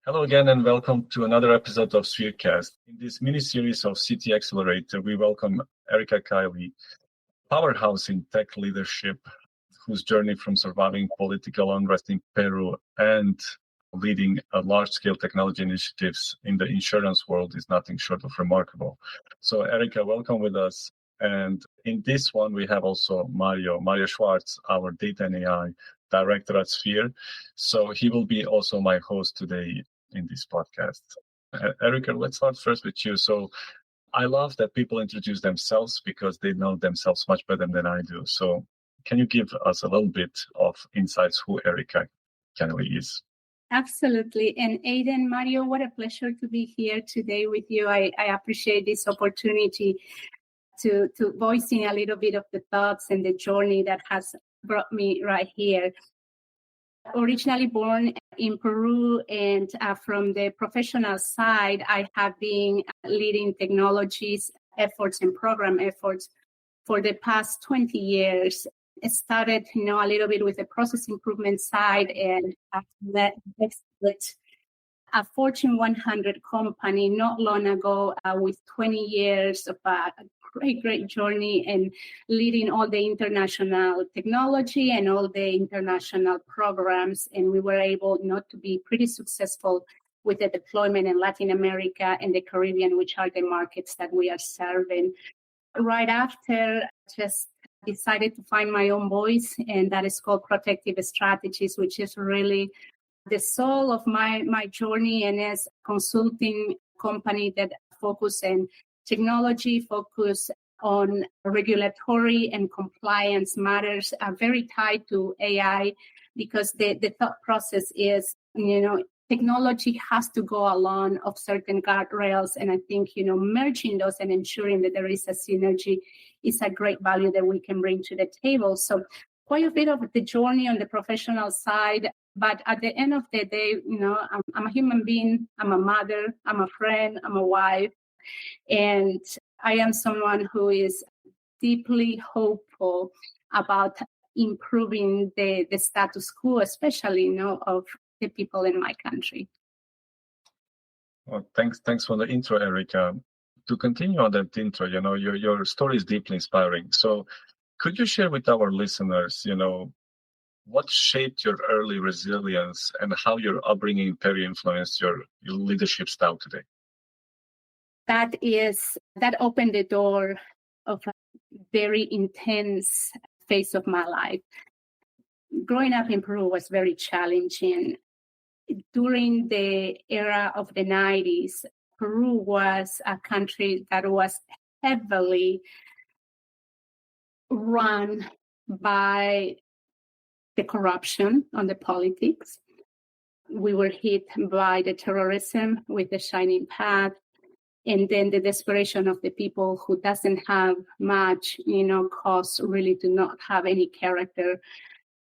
Hello again and welcome to another episode of Spherecast. In this mini-series of City Accelerator, we welcome Erika Kiely, powerhouse in tech leadership, whose journey from surviving political unrest in Peru and leading large-scale technology initiatives in the insurance world is nothing short of remarkable. So Erika, welcome with us. And in this one, we have also Mario Schwartz, our data and AI director at Sphere. So he will be also my host today in this podcast. Erika, let's start first with you. So I love that people introduce themselves because they know themselves much better than I do. So can you give us a little bit of insights who Erika Kiely is? Absolutely. And Aidan, Mario, what a pleasure to be here today with you. I appreciate this opportunity to voicing a little bit of the thoughts and the journey that has brought me right here. Originally born in Peru, and from the professional side, I have been leading technologies efforts and program efforts for the past 20 years. It started, a little bit with the process improvement side, and I've with a Fortune 100 company not long ago with 20 years of a great journey and leading all the international technology and all the international programs. And we were able to be pretty successful with the deployment in Latin America and the Caribbean, which are the markets that we are serving. Right after, just decided to find my own voice, and that is called Protective Strategies, which is really the soul of my journey, and is a consulting company that focus on technology, focus on regulatory and compliance matters, are very tied to AI, because the thought process is, technology has to go along of certain guardrails. And I think, merging those and ensuring that there is a synergy is a great value that we can bring to the table. So quite a bit of the journey on the professional side. But at the end of the day, I'm a human being, I'm a mother, I'm a friend, I'm a wife. And I am someone who is deeply hopeful about improving the status quo, especially, of the people in my country. Well, thanks for the intro, Erika. To continue on that intro, your story is deeply inspiring. So could you share with our listeners, what shaped your early resilience and how your upbringing in Peru influenced your leadership style today? That opened the door of a very intense phase of my life. Growing up in Peru was very challenging. During the era of the 90s, Peru was a country that was heavily run by the corruption on the politics. We were hit by the terrorism with the Shining Path, and then the desperation of the people who doesn't have much, cause really to not have any character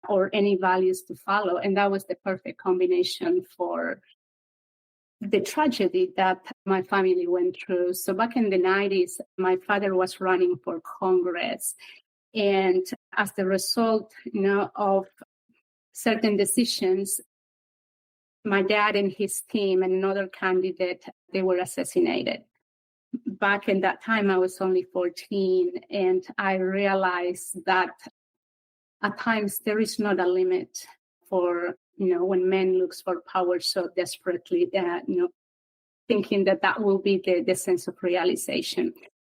or any values to follow. And that was the perfect combination for the tragedy that my family went through. So back in the 90s, my father was running for Congress. And as the result, of certain decisions, my dad and his team and another candidate, they were assassinated. Back in that time, I was only 14, and I realized that at times there is not a limit for, when men looks for power so desperately, thinking that will be the sense of realization.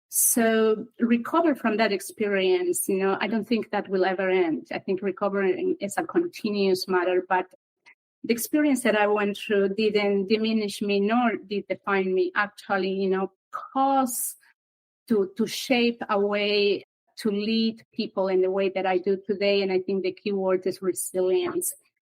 So recover from that experience, I don't think that will ever end. I think recovering is a continuous matter, but the experience that I went through didn't diminish me, nor did define me. Actually, caused to shape a way to lead people in the way that I do today. And I think the key word is resilience.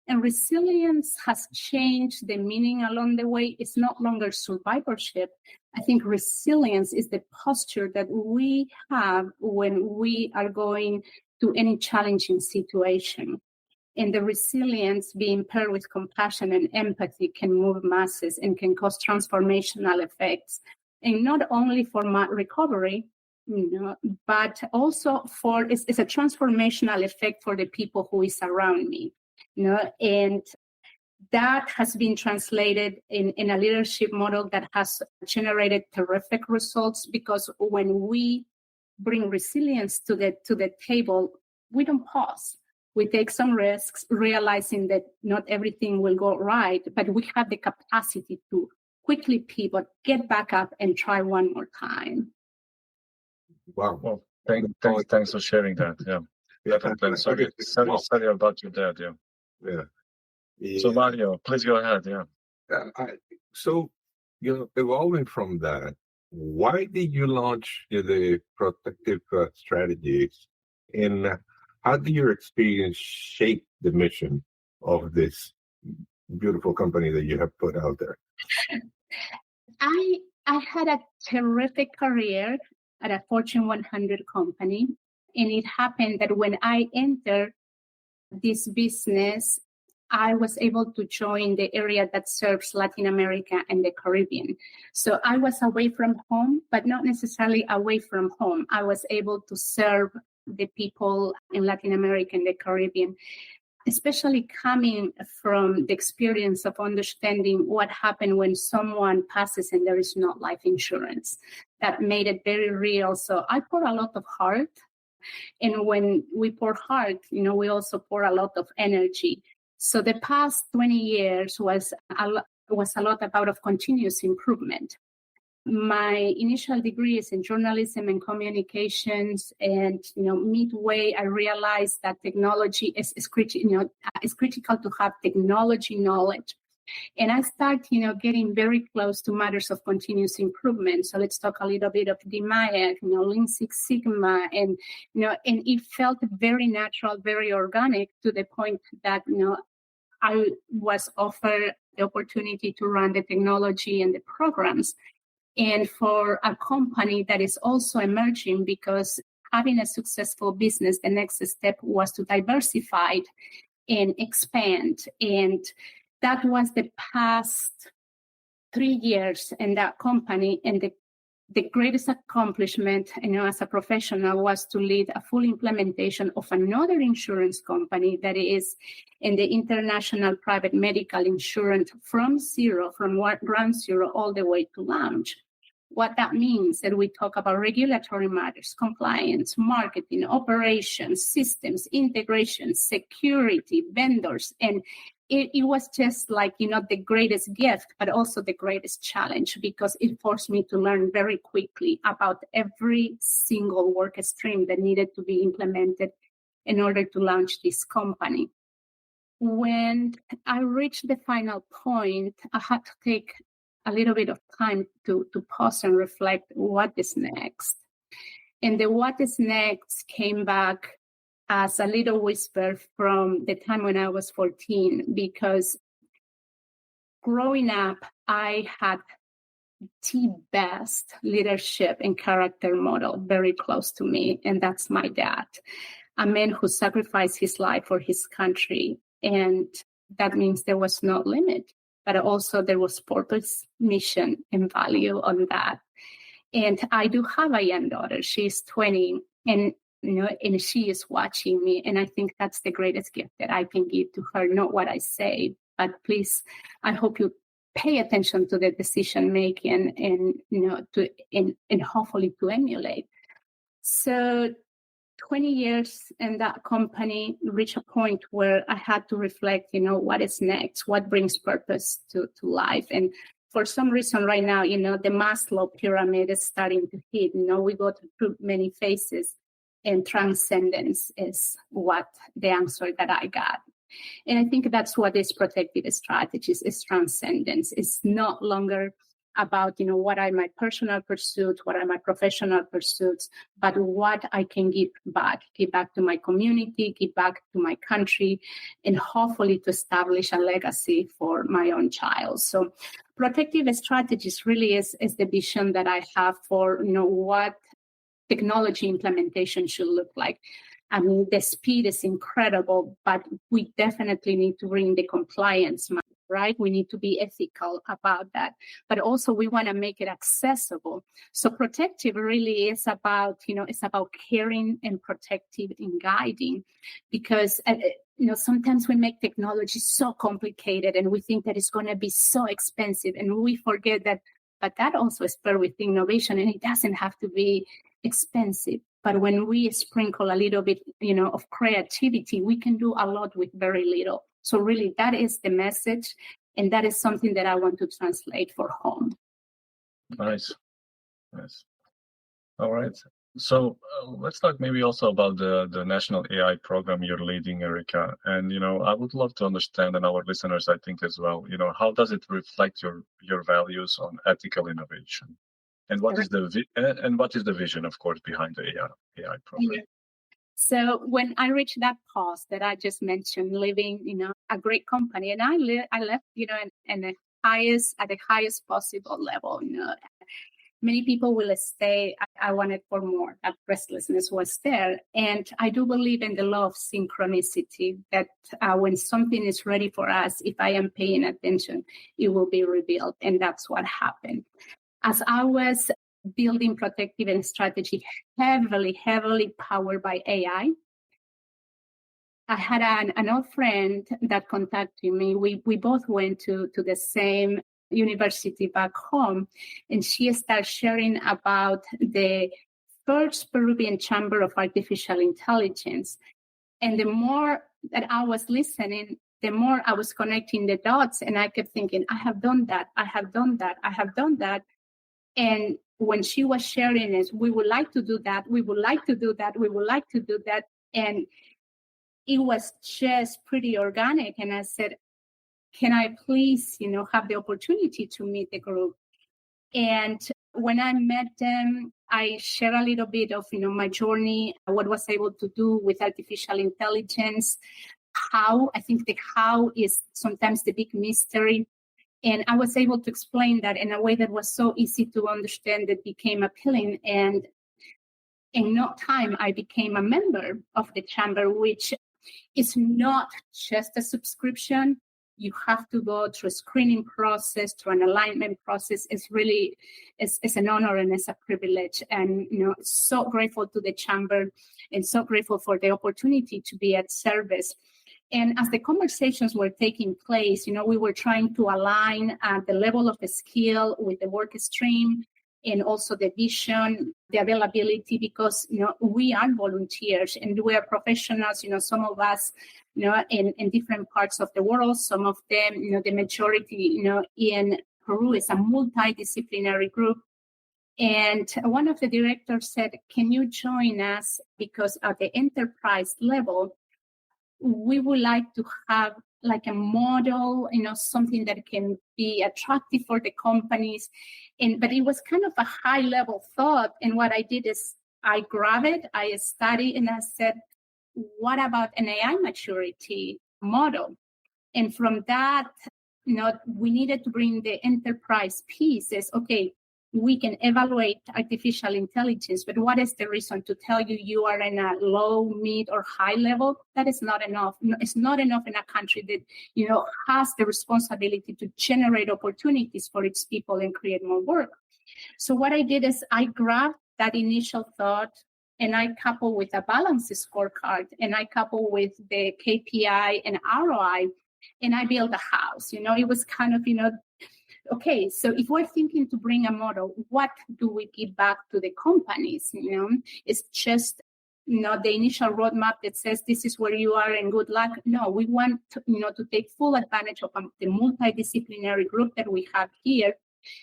And resilience has changed the meaning along the way. It's no longer survivorship. I think resilience is the posture that we have when we are going to any challenging situation. And the resilience being paired with compassion and empathy can move masses and can cause transformational effects. And not only for my recovery, but also it's a transformational effect for the people who is around me. And that has been translated in a leadership model that has generated terrific results, because when we bring resilience to the table, we don't pause. We take some risks, realizing that not everything will go right, but we have the capacity to quickly pivot, get back up, and try one more time. Wow. Well, thanks for sharing that. Yeah. Definitely. Sorry about your dad. Yeah. So Mario, please go ahead. Yeah. So, evolving from that, why did you launch the protective strategies, and how did your experience shape the mission of this beautiful company that you have put out there? I had a terrific career at a Fortune 100 company, and it happened that when I entered this business, I was able to join the area that serves Latin America and the Caribbean. So I was away from home, but not necessarily away from home. I was able to serve the people in Latin America and the Caribbean, especially coming from the experience of understanding what happened when someone passes and there is no life insurance. That made it very real. So I pour a lot of heart. And when we pour heart, we also pour a lot of energy. So the past 20 years was a lot about continuous improvement. My initial degree is in journalism and communications, and midway I realized that technology is critical to have technology knowledge. And I started, getting very close to matters of continuous improvement. So let's talk a little bit of DMAIA, Lean Six Sigma, and it felt very natural, very organic, to the point that I was offered the opportunity to run the technology and the programs. And for a company that is also emerging, because having a successful business, the next step was to diversify and expand. And that was the past 3 years in that company. And the greatest accomplishment, as a professional, was to lead a full implementation of another insurance company that is in the international private medical insurance from ground zero all the way to launch. What that means that we talk about regulatory matters, compliance, marketing, operations, systems, integration, security, vendors, and it was just like, the greatest gift, but also the greatest challenge, because it forced me to learn very quickly about every single work stream that needed to be implemented in order to launch this company. When I reached the final point, I had to take a little bit of time to pause and reflect, what is next? And the what is next came back as a little whisper from the time when I was 14, because growing up, I had the best leadership and character model very close to me, and that's my dad, a man who sacrificed his life for his country. And that means there was no limit, but also there was purpose, mission, and value on that. And I do have a young daughter. She's 20, and she is watching me. And I think that's the greatest gift that I can give to her. Not what I say, but please, I hope you pay attention to the decision making and hopefully to emulate. So 20 years in that company reached a point where I had to reflect, what is next? What brings purpose to life? And for some reason right now, the Maslow pyramid is starting to hit. We go through many phases, and transcendence is what the answer that I got. And I think that's what is protective strategies, is transcendence. It's no longer about, what are my personal pursuits, what are my professional pursuits, but what I can give back to my community, give back to my country, and hopefully to establish a legacy for my own child. So protective strategies really is the vision that I have for, what technology implementation should look like. I mean, the speed is incredible, but we definitely need to bring the compliance right? We need to be ethical about that. But also we want to make it accessible. So protective really is about, it's about caring and protective and guiding, because sometimes we make technology so complicated and we think that it's going to be so expensive, and we forget that, but that also is paired with innovation, and it doesn't have to be expensive. But when we sprinkle a little bit, of creativity, we can do a lot with very little. So really, that is the message, and that is something that I want to translate for home. Nice. All right. So let's talk maybe also about the national AI program you're leading, Erika. And I would love to understand, and our listeners, I think as well, how does it reflect your values on ethical innovation, and what is the vision, of course, behind the AI program? Yeah. So when I reached that pause that I just mentioned, living, a great company, and I left, at the highest possible level. Many people will say, I wanted for more. That restlessness was there. And I do believe in the law of synchronicity, that when something is ready for us, if I am paying attention, it will be revealed. And that's what happened. As I was building protective and strategy heavily powered by AI, I had an old friend that contacted me. We both went to the same university back home, and she started sharing about the first Peruvian Chamber of Artificial Intelligence. And the more that I was listening, the more I was connecting the dots, and I kept thinking, I have done that. And when she was sharing it, we would like to do that. And it was just pretty organic. And I said, can I please, have the opportunity to meet the group? And when I met them, I shared a little bit of, my journey, what I was able to do with artificial intelligence, how is sometimes the big mystery. And I was able to explain that in a way that was so easy to understand that became appealing. And in no time, I became a member of the chamber, which is not just a subscription. You have to go through a screening process, through an alignment process. It's really, it's an honor and it's a privilege. And, so grateful to the chamber and so grateful for the opportunity to be at service. And as the conversations were taking place, we were trying to align the level of the skill with the work stream, and also the vision, the availability, because, we are volunteers and we are professionals, some of us, in different parts of the world, some of them, the majority, in Peru is a multidisciplinary group. And one of the directors said, can you join us? Because at the enterprise level, we would like to have like a model, something that can be attractive for the companies. But it was kind of a high level thought. And what I did is I grabbed it, I studied, and I said, what about an AI maturity model? And from that, we needed to bring the enterprise pieces. Okay, we can evaluate artificial intelligence, but what is the reason to tell you are in a low, mid, or high level? That is not enough. It's not enough in a country that, has the responsibility to generate opportunities for its people and create more work. So what I did is I grabbed that initial thought and I coupled with a balanced scorecard, and I coupled with the KPI and ROI, and I built a house. It was kind of, okay, so if we're thinking to bring a model, what do we give back to the companies? It's just not the initial roadmap that says this is where you are and good luck. No, we want to take full advantage of the multidisciplinary group that we have here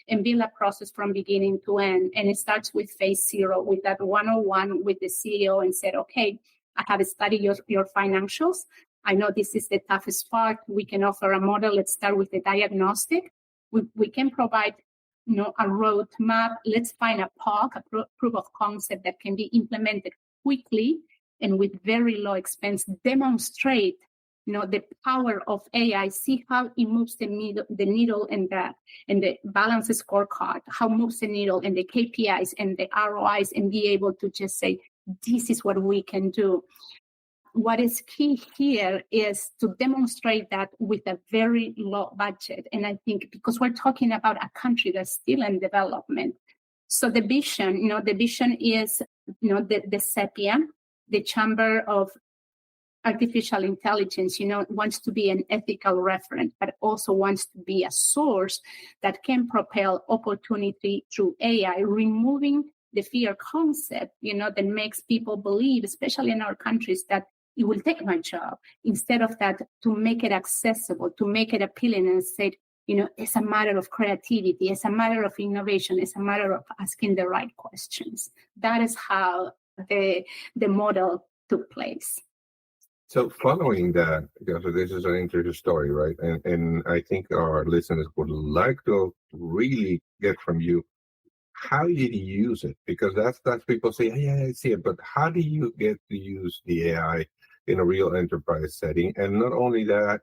and build a process from beginning to end. And it starts with phase 0, with that 101 with the CEO, and said, okay, I have studied your financials. I know this is the toughest part. We can offer a model. Let's start with the diagnostic. We can provide, a roadmap. Let's find a POC, a proof of concept that can be implemented quickly and with very low expense. Demonstrate, the power of AI. See how it moves the needle and the balance scorecard. How it moves the needle and the KPIs and the ROIs, and be able to just say, this is what we can do. what is key here is to demonstrate that with a very low budget. And I think because we're talking about a country that's still in development. So the vision is, the SEPIA, the Chamber of Artificial Intelligence, wants to be an ethical referent, but also wants to be a source that can propel opportunity through AI, removing the fear concept, that makes people believe, especially in our countries, that it will take my job. Instead of that, to make it accessible, to make it appealing and say, it's a matter of creativity, it's a matter of innovation, it's a matter of asking the right questions. That is how the model took place. So following that, because this is an interesting story, right? And I think our listeners would like to really get from you, how did you use it? Because that's people say, yeah, I see it, but how do you get to use the AI in a real enterprise setting? And not only that,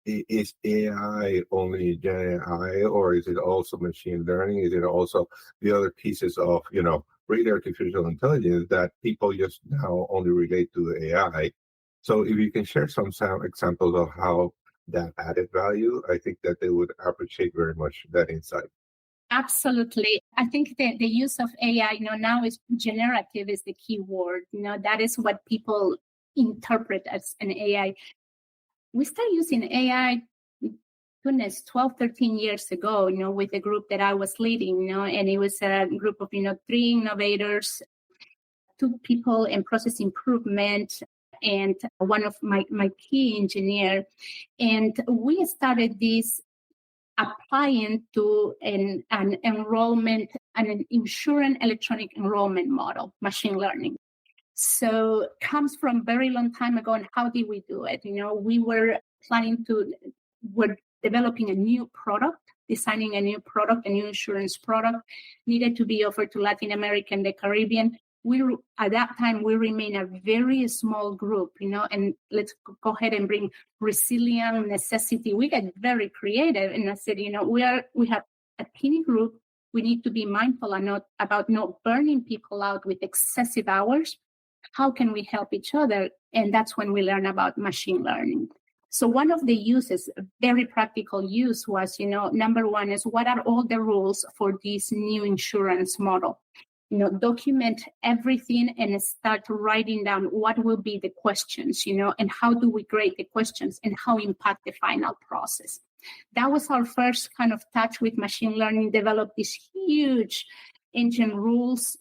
is AI only Gen AI, or is it also machine learning? Is it also the other pieces of, real artificial intelligence that people just now only relate to the AI? So if you can share some examples of how that added value, I think that they would appreciate very much that insight. Absolutely. I think the use of AI, now is generative is the key word. That is what people interpret as an AI. We started using AI, 12, 13 years ago, with a group that I was leading, and it was a group of, 3 innovators, 2 people in process improvement, and one of my key engineer. And we started this applying to an enrollment and an insurance electronic enrollment model, machine learning. So it comes from very long time ago. And how did we do it? We were we're developing a new product, designing a new product, a new insurance product, needed to be offered to Latin America and the Caribbean. At that time, we remain a very small group, and let's go ahead and bring resilience, necessity. We get very creative. And I said, we have a teeny group. We need to be mindful about not burning people out with excessive hours. How can we help each other? And that's when we learn about machine learning. So one of the uses, very practical use, was, number one is, what are all the rules for this new insurance model? Document everything and start writing down what will be the questions, and how do we grade the questions and how impact the final process. That was our first kind of touch with machine learning, develop these huge engine rules,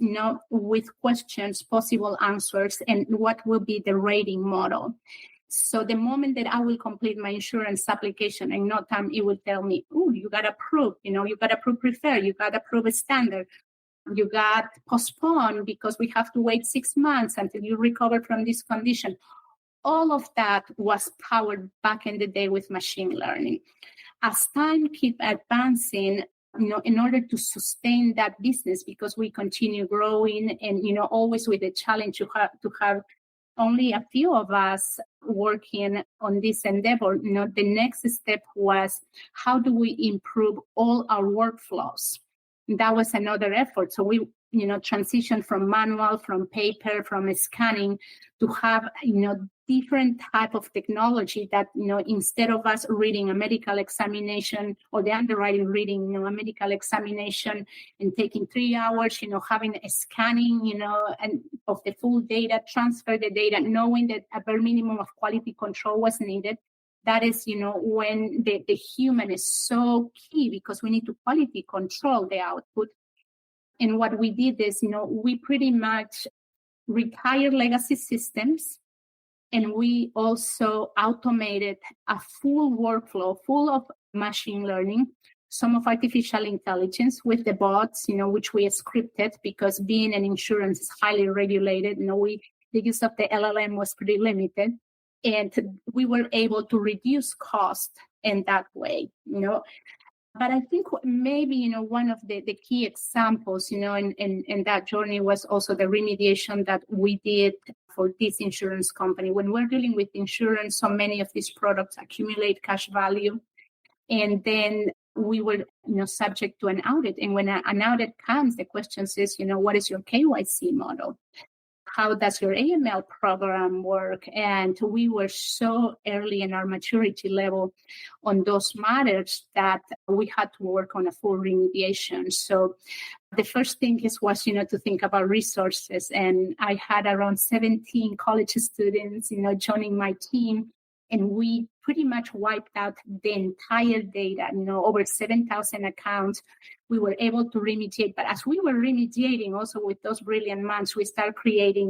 with questions, possible answers, and what will be the rating model. So the moment that I will complete my insurance application, in no time, it will tell me, oh, you got approved, you got approved preferred, you got approved standard. You got postponed because we have to wait 6 months until you recover from this condition. All of that was powered back in the day with machine learning. As time keep advancing, in order to sustain that business, because we continue growing and, always with the challenge to have only a few of us working on this endeavor, the next step was, how do we improve all our workflows? That was another effort. So we, transitioned from manual, from paper, from scanning, to have, different type of technology that, instead of us reading a medical examination or the underwriting reading, a medical examination and taking 3 hours, having a scanning, and of the full data, transfer the data, knowing that a bare minimum of quality control was needed. That is, when the human is so key, because we need to quality control the output. And what we did is, we pretty much retired legacy systems, and we also automated a full workflow full of machine learning, some of artificial intelligence with the bots, which we scripted, because being an insurance is highly regulated. The use of the LLM was pretty limited. And we were able to reduce cost in that way, But I think maybe, one of the key examples, in that journey was also the remediation that we did for this insurance company. When we're dealing with insurance, so many of these products accumulate cash value. And then we were, subject to an audit. And when an audit comes, the question is, what is your KYC model? how does your AML program work? And we were so early in our maturity level on those matters that we had to work on a full remediation. So the first thing was, to think about resources. And I had around 17 college students, joining my team. And we pretty much wiped out the entire data, over 7,000 accounts. We were able to remediate. But as we were remediating, also with those brilliant minds, we started creating,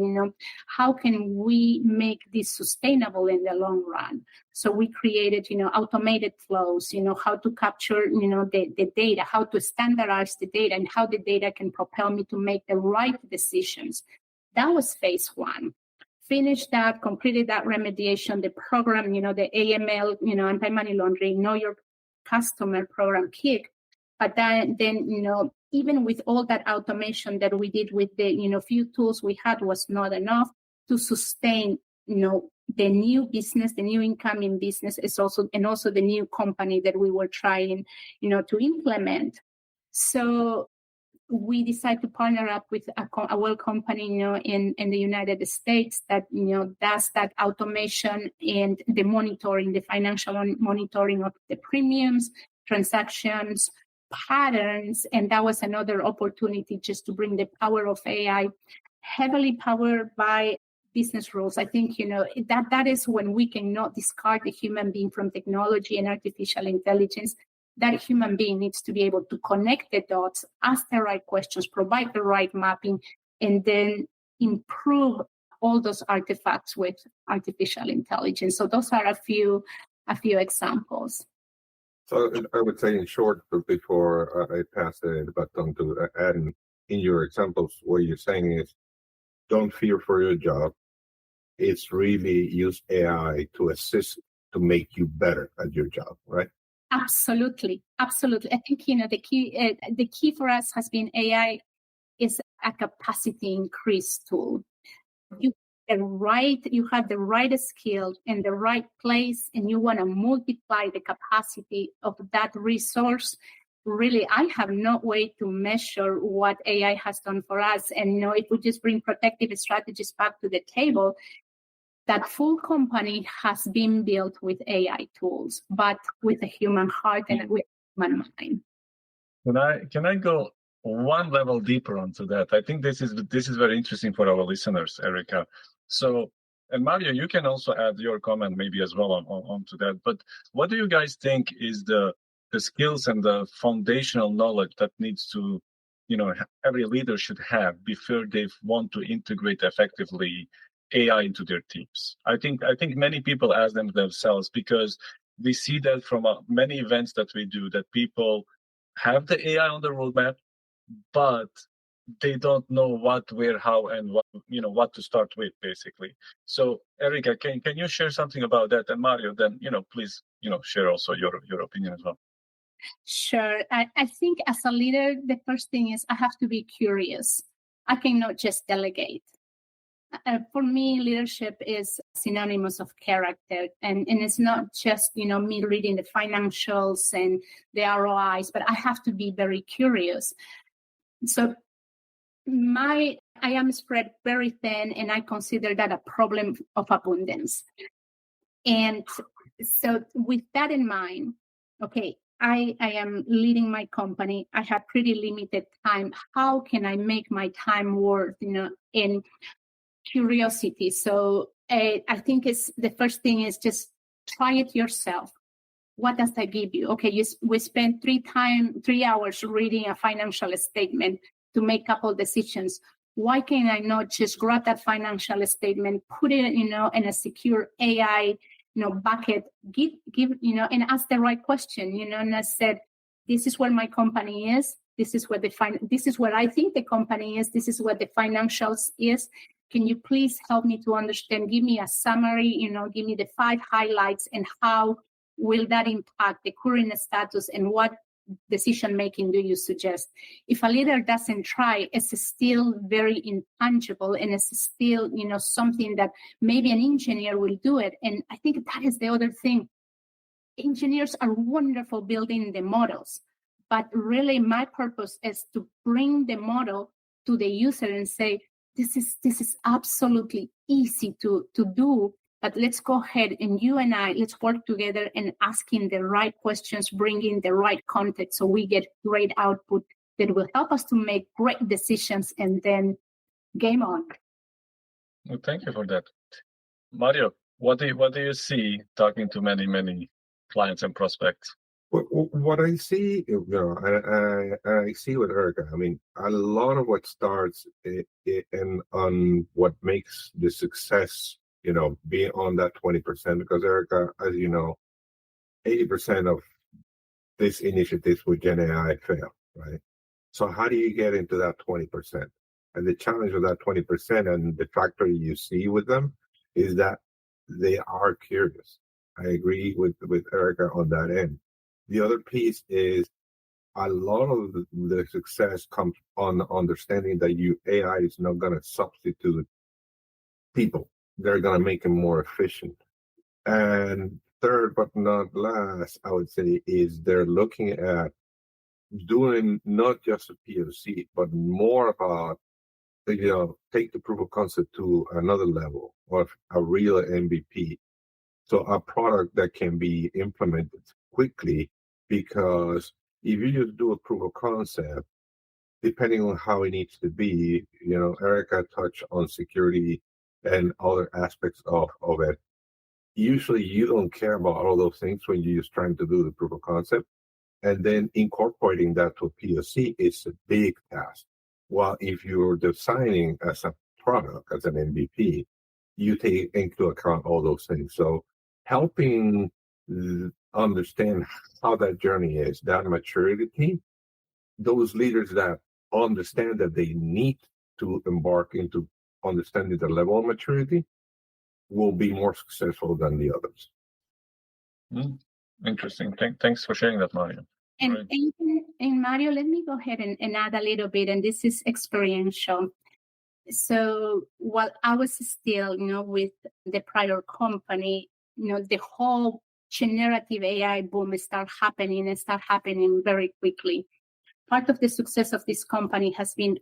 how can we make this sustainable in the long run? So we created, automated flows, how to capture, the data, how to standardize the data, and how the data can propel me to make the right decisions. That was phase one. Finished that, completed that remediation, the program, the AML, anti-money laundering, know your customer program kicked. But then, even with all that automation that we did with the, few tools we had was not enough to sustain, the new business, the new incoming business is also the new company that we were trying, to implement. So we decided to partner up with a well company, in the United States that, does that automation and the monitoring, the financial monitoring of the premiums, transactions, patterns. And that was another opportunity just to bring the power of AI, heavily powered by business rules. I think, that is when we cannot discard the human being from technology and artificial intelligence. That human being needs to be able to connect the dots, ask the right questions, provide the right mapping, and then improve all those artifacts with artificial intelligence. So those are a few examples. So I would say in short, before I pass the baton to Adam, in your examples, what you're saying is don't fear for your job. It's really use AI to assist, to make you better at your job, right? Absolutely. I think, the key for us has been AI is a capacity increase tool. You have the right skill in the right place, and you want to multiply the capacity of that resource. Really, I have no way to measure what AI has done for us. And, if we just bring protective strategies back to the table, that full company has been built with AI tools, but with a human heart and with a human mind. Can I go one level deeper onto that? I think this is very interesting for our listeners, Erika. So, and Mario, you can also add your comment maybe as well onto that. But what do you guys think is the skills and the foundational knowledge that needs to, every leader should have before they want to integrate effectively AI into their teams? I think many people ask them themselves, because we see that from many events that we do, that people have the AI on the roadmap, but they don't know what, where, how, and what to start with, basically. So, Erika, can you share something about that? And Mario, then please share also your opinion as well. Sure. I think as a leader, the first thing is I have to be curious. I cannot just delegate. For me, leadership is synonymous of character, and it's not just me reading the financials and the ROIs, but I have to be very curious. So I am spread very thin, and I consider that a problem of abundance. And so with that in mind, okay, I am leading my company. I have pretty limited time. How can I make my time worth, in curiosity? So I think the first thing is just try it yourself. What does that give you? Okay, we spent 3 hours reading a financial statement to make a couple decisions. Why can I not just grab that financial statement, put it, in a secure AI, bucket, give, and ask the right question, and I said, this is where my company is. This is where this is where I think the company is. This is what the financials is. Can you please help me to understand? Give me a summary, give me the 5 highlights, and how will that impact the current status, and what decision-making do you suggest? If a leader doesn't try, it's still very intangible, and it's still, something that maybe an engineer will do it. And I think that is the other thing. Engineers are wonderful building the models, but really my purpose is to bring the model to the user and say, this is absolutely easy to do, but let's go ahead and you and I, let's work together and asking the right questions, bringing the right context so we get great output that will help us to make great decisions, and then game on. Well, thank you for that. Mario, what do you see talking to many clients and prospects? What I see, I see with Erika. I mean, a lot of what starts on what makes the success, be on that 20%. Because Erika, as you know, 80% of these initiatives with Gen AI fail, right? So how do you get into that 20%? And the challenge of that 20% and the factor you see with them is that they are curious. I agree with Erika on that end. The other piece is a lot of the success comes on understanding that AI is not going to substitute people. They're going to make them more efficient. And third, but not last, I would say, is they're looking at doing not just a POC, but more about, take the proof of concept to another level of a real MVP. So a product that can be implemented quickly, because if you just do a proof of concept, depending on how it needs to be, Erika touched on security and other aspects of it. Usually you don't care about all those things when you're just trying to do the proof of concept. And then incorporating that to a POC is a big task. While if you're designing as a product, as an MVP, you take into account all those things. So helping understand how that journey is, that maturity, those leaders that understand that they need to embark into understanding the level of maturity will be more successful than the others. Interesting. Thanks for sharing that, Mario. And, right. and Mario, let me go ahead and add a little bit, and this is experiential. So while I was still, with the prior company, the whole generative AI boom started happening very quickly. Part of the success of this company has been,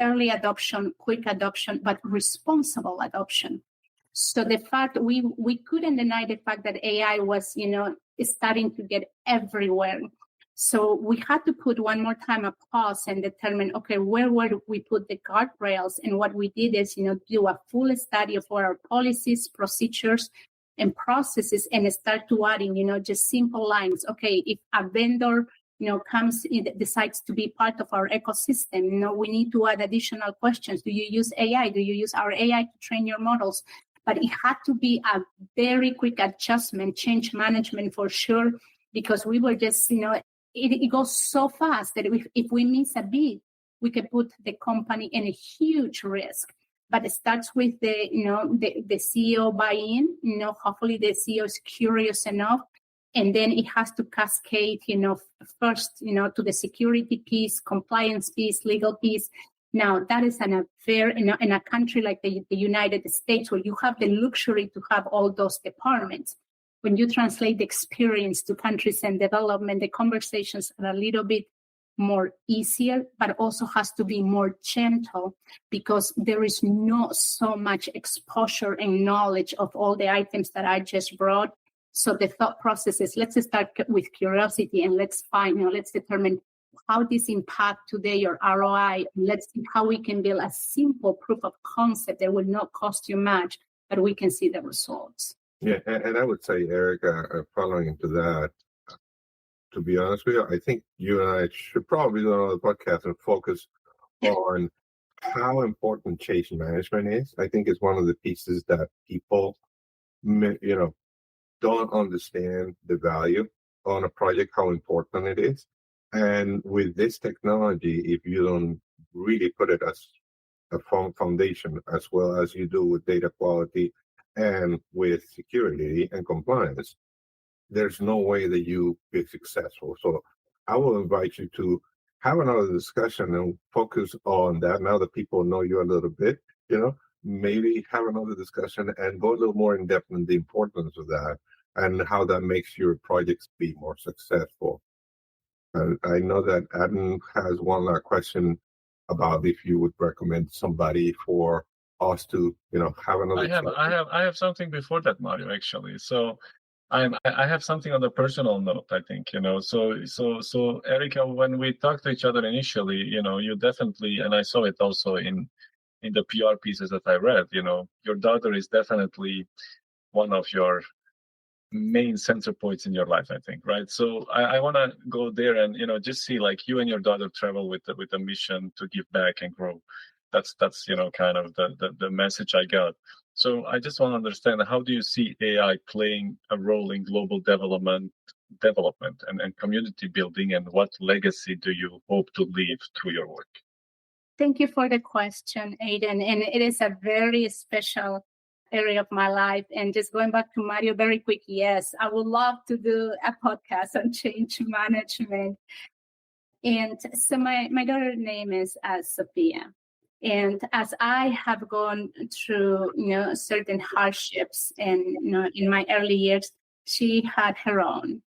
early adoption, quick adoption, but responsible adoption. So the fact we couldn't deny the fact that AI was, starting to get everywhere. So we had to put one more time a pause and determine, okay, where would we put the guardrails? And what we did is, do a full study of our policies, procedures, and processes, and start to adding, just simple lines. Okay, if a vendor, decides to be part of our ecosystem, we need to add additional questions. Do you use AI? Do you use our AI to train your models? But it had to be a very quick adjustment, change management for sure, because we were just, it goes so fast that if we miss a beat, we could put the company in a huge risk. But it starts with the CEO buy-in. Hopefully the CEO is curious enough, and then it has to cascade, first, to the security piece, compliance piece, legal piece. Now that is in a country like the United States, where you have the luxury to have all those departments. When you translate the experience to countries and development, the conversations are a little bit more easier, but also has to be more gentle, because there is not so much exposure and knowledge of all the items that I just brought. So the thought process is, let's start with curiosity and let's determine how this impact today your ROI. Let's see how we can build a simple proof of concept that will not cost you much, but we can see the results. Yeah, and I would say, Erika, following into that, to be honest with you, I think you and I should probably do another podcast and focus on how important change management is. I think it's one of the pieces that people, don't understand the value on a project, how important it is. And with this technology, if you don't really put it as a foundation, as well as you do with data quality and with security and compliance, there's no way that you be successful. So I will invite you to have another discussion and focus on that. Now that people know you a little bit, maybe have another discussion and go a little more in depth in the importance of that and how that makes your projects be more successful. And I know that Adam has one last question about if you would recommend somebody for us to, have another chat. I have something before that, Mario, actually. So I have something on the personal note, I think, so Erika, when we talked to each other initially, you definitely, and I saw it also in the PR pieces that I read, your daughter is definitely one of your main center points in your life, I think, right? So I want to go there and just see, like, you and your daughter travel with a mission to give back and grow. That's kind of the message I got. So I just want to understand, how do you see AI playing a role in global development and community building, and what legacy do you hope to leave through your work? Thank you for the question, Aiden. And it is a very special area of my life. And just going back to Mario very quick, yes, I would love to do a podcast on change management. And so my daughter's name is Sophia. And as I have gone through, certain hardships and, in my early years, she had her own.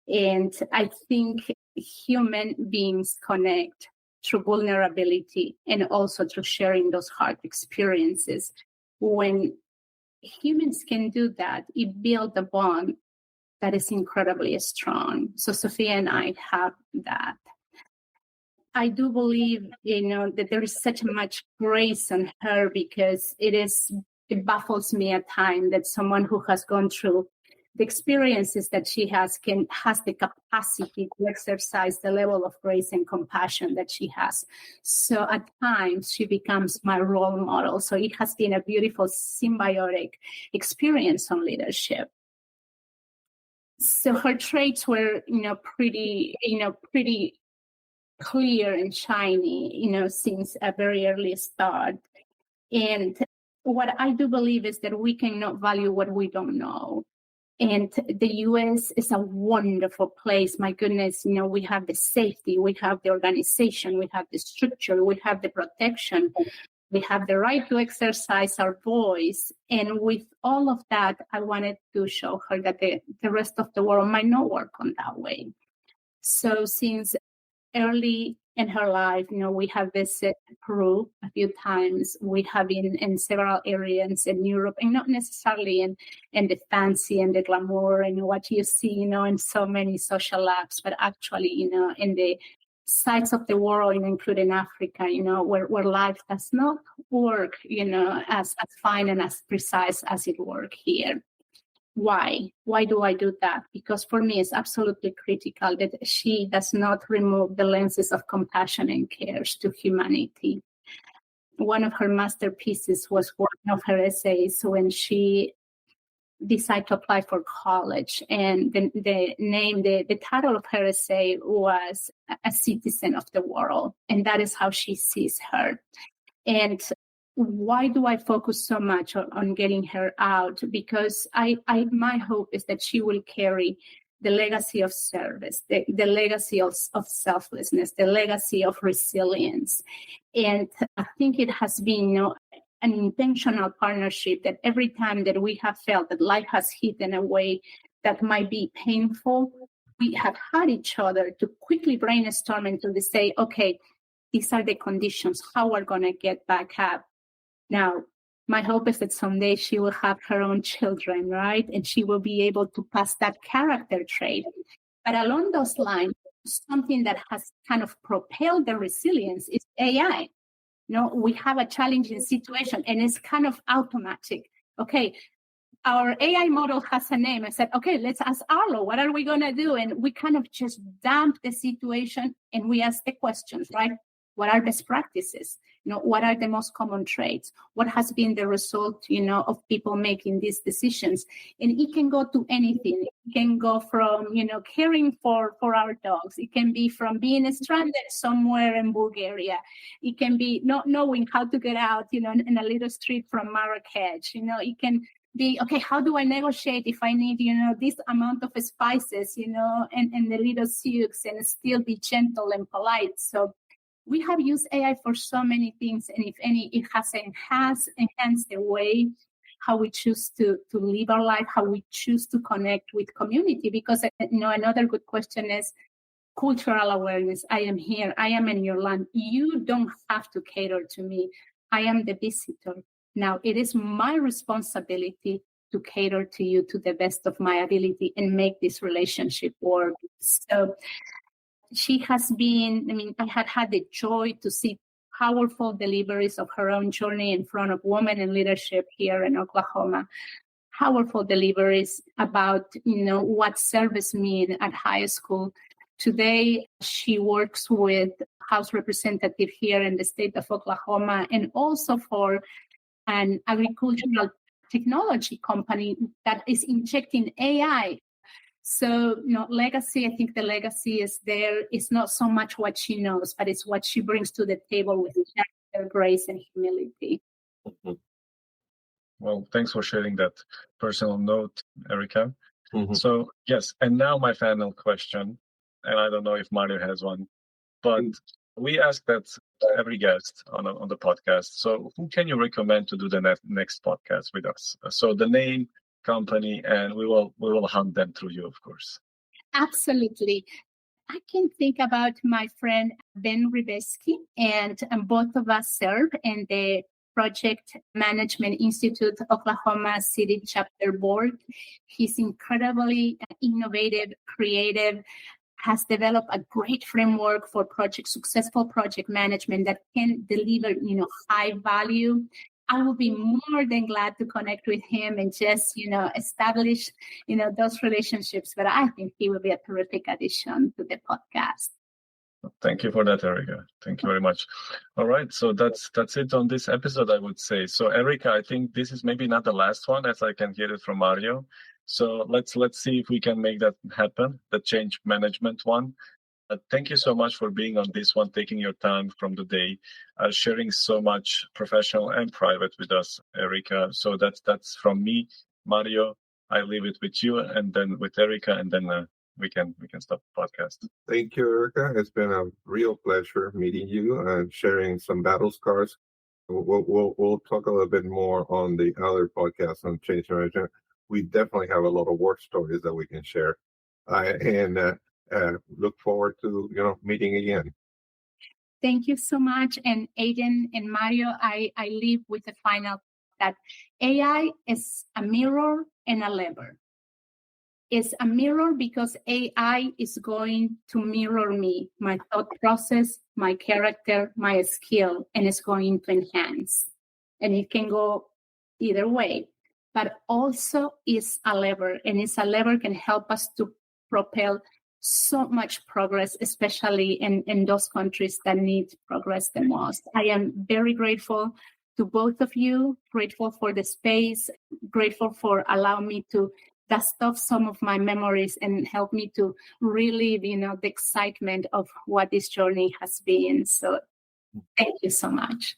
And I think human beings connect through vulnerability and also through sharing those hard experiences. When humans can do that, it builds a bond that is incredibly strong. So Sophia and I have that. I do believe, that there is such much grace on her, because it baffles me at times that someone who has gone through the experiences that she has the capacity to exercise the level of grace and compassion that she has. So at times she becomes my role model. So it has been a beautiful symbiotic experience on leadership. So her traits were, pretty clear and shiny, since a very early start. And what I do believe is that we cannot value what we don't know. And the U.S. is a wonderful place. My goodness, we have the safety, we have the organization, we have the structure, we have the protection, we have the right to exercise our voice. And with all of that, I wanted to show her that the rest of the world might not work on that way. So since early in her life, we have visited Peru a few times. We have been in several areas in Europe, and not necessarily in the fancy and the glamour and what you see, in so many social apps, but actually, in the sides of the world, including Africa, where life does not work, as fine and as precise as it works here. Why? Why do I do that? Because for me, it's absolutely critical that she does not remove the lenses of compassion and care to humanity. One of her masterpieces was one of her essays when she decided to apply for college. And the title of her essay was A Citizen of the World. And that is how she sees her. And why do I focus so much on getting her out? Because my hope is that she will carry the legacy of service, the legacy of selflessness, the legacy of resilience. And I think it has been an intentional partnership, that every time that we have felt that life has hit in a way that might be painful, we have had each other to quickly brainstorm and to say, okay, these are the conditions, how we're going to get back up. Now, my hope is that someday she will have her own children, right? And she will be able to pass that character trait. But along those lines, something that has kind of propelled the resilience is AI. We have a challenging situation and it's kind of automatic. Okay, our AI model has a name. I said, okay, let's ask Arlo, what are we going to do? And we kind of just dump the situation and we ask the questions, right? What are best practices? What are the most common traits? What has been the result, of people making these decisions? And it can go to anything. It can go from, caring for our dogs. It can be from being stranded somewhere in Bulgaria. It can be not knowing how to get out, in a little street from Marrakech. It can be, okay, how do I negotiate if I need, this amount of spices, and the little souks, and still be gentle and polite. So we have used AI for so many things, and if any, it has enhanced the way how we choose to live our life, how we choose to connect with community. Because another good question is, cultural awareness. I am here. I am in your land. You don't have to cater to me. I am the visitor. Now, it is my responsibility to cater to you to the best of my ability and make this relationship work. So she has been, I had the joy to see powerful deliveries of her own journey in front of women in leadership here in Oklahoma. Powerful deliveries about, what service means at high school. Today, she works with House Representative here in the state of Oklahoma and also for an agricultural technology company that is injecting AI. So, legacy, I think the legacy is there. It's not so much what she knows, but it's what she brings to the table with character, grace, and humility. Mm-hmm. Well, thanks for sharing that personal note, Erika. Mm-hmm. So, yes, and now my final question, and I don't know if Mario has one, but we ask that every guest on the podcast. So who can you recommend to do the next podcast with us? So the name, company, and we will hunt them through you, of course. Absolutely. I can think about my friend Ben Ribeski, and both of us serve in the Project Management Institute Oklahoma City Chapter Board. He's incredibly innovative, creative, has developed a great framework for successful project management that can deliver, high value. I will be more than glad to connect with him and just, establish, those relationships. But I think he will be a terrific addition to the podcast. Thank you for that, Erika. Thank you very much. All right, so that's it on this episode, I would say. So, Erika, I think this is maybe not the last one, as I can hear it from Mario. So let's see if we can make that happen, the change management one. Thank you so much for being on this one, taking your time from the day, sharing so much professional and private with us, Erika. So that's from me, Mario. I leave it with you, and then with Erika, and then we can stop the podcast. Thank you, Erika. It's been a real pleasure meeting you and sharing some battle scars. We'll talk a little bit more on the other podcast on change management. We definitely have a lot of work stories that we can share, and look forward to meeting again. Thank you so much. And Aiden and Mario, I leave with the final that AI is a mirror and a lever. It's a mirror because AI is going to mirror me, my thought process, my character, my skill, and it's going to enhance. And it can go either way. But also is a lever, and it's a lever can help us to propel so much progress, especially in those countries that need progress the most. I am very grateful to both of you, grateful for the space, grateful for allowing me to dust off some of my memories and help me to relive, the excitement of what this journey has been. So thank you so much.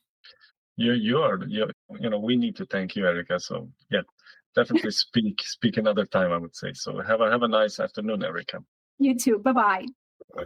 We need to thank you, Erika. So yeah, definitely speak another time, I would say. So have a nice afternoon, Erika. You too. Bye-bye. Bye.